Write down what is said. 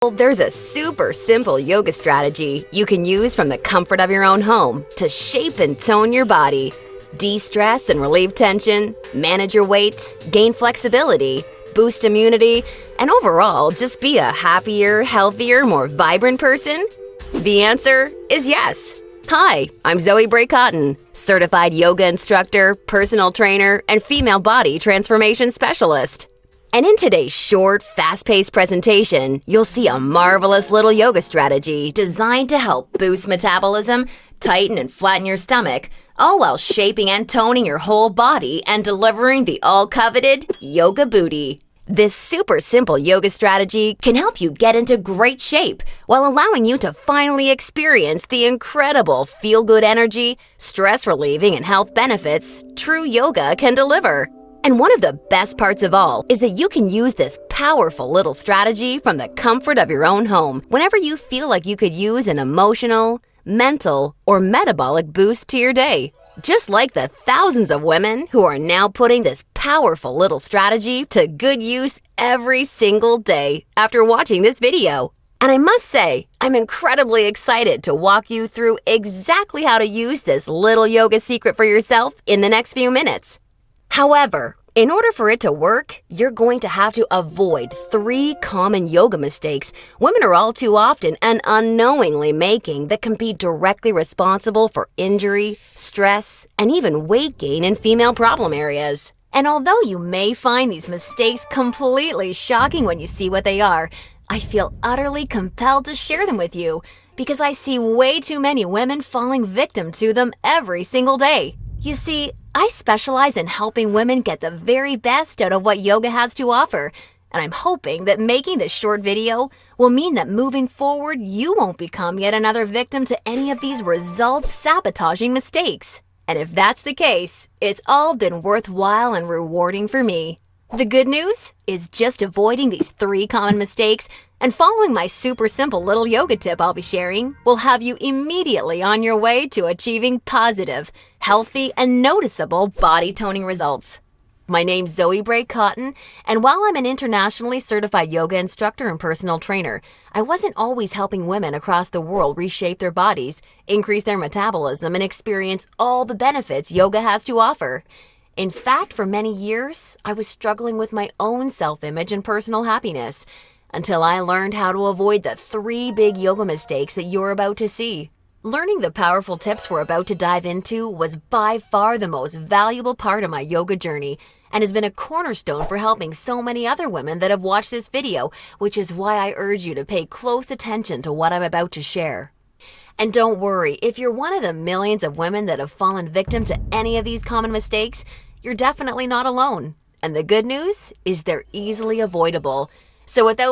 Well, there's a super simple yoga strategy you can use from the comfort of your own home to shape and tone your body, de-stress and relieve tension, manage your weight, gain flexibility, boost immunity, and overall just be a happier, healthier, more vibrant person? The answer is yes. Hi, I'm Zoe Bray-Cotton, certified yoga instructor, personal trainer, and female body transformation specialist. And in today's short, fast-paced presentation, you'll see a marvelous little yoga strategy designed to help boost metabolism, tighten and flatten your stomach, all while shaping and toning your whole body and delivering the all-coveted yoga booty. This super simple yoga strategy can help you get into great shape while allowing you to finally experience the incredible feel-good energy, stress-relieving, and health benefits true yoga can deliver. And one of the best parts of all is that you can use this powerful little strategy from the comfort of your own home whenever you feel like you could use an emotional, mental, or metabolic boost to your day. Just like the thousands of women who are now putting this powerful little strategy to good use every single day after watching this video. And I must say, I'm incredibly excited to walk you through exactly how to use this little yoga secret for yourself in the next few minutes. However, in order for it to work, you're going to have to avoid 3 common yoga mistakes women are all too often and unknowingly making that can be directly responsible for injury, stress, and even weight gain in female problem areas. And although you may find these mistakes completely shocking when you see what they are, I feel utterly compelled to share them with you because I see way too many women falling victim to them every single day. You see, I specialize in helping women get the very best out of what yoga has to offer, and I'm hoping that making this short video will mean that moving forward, you won't become yet another victim to any of these results-sabotaging mistakes. And if that's the case, it's all been worthwhile and rewarding for me. The good news is just avoiding these 3 common mistakes and following my super simple little yoga tip I'll be sharing will have you immediately on your way to achieving positive, healthy, and noticeable body toning results. My name's Zoe Bray-Cotton, and while I'm an internationally certified yoga instructor and personal trainer, I wasn't always helping women across the world reshape their bodies, increase their metabolism, and experience all the benefits yoga has to offer. In fact, for many years, I was struggling with my own self-image and personal happiness until I learned how to avoid the 3 big yoga mistakes that you're about to see. Learning the powerful tips we're about to dive into was by far the most valuable part of my yoga journey and has been a cornerstone for helping so many other women that have watched this video, which is why I urge you to pay close attention to what I'm about to share. And don't worry, if you're one of the millions of women that have fallen victim to any of these common mistakes, you're definitely not alone. And the good news is they're easily avoidable. So without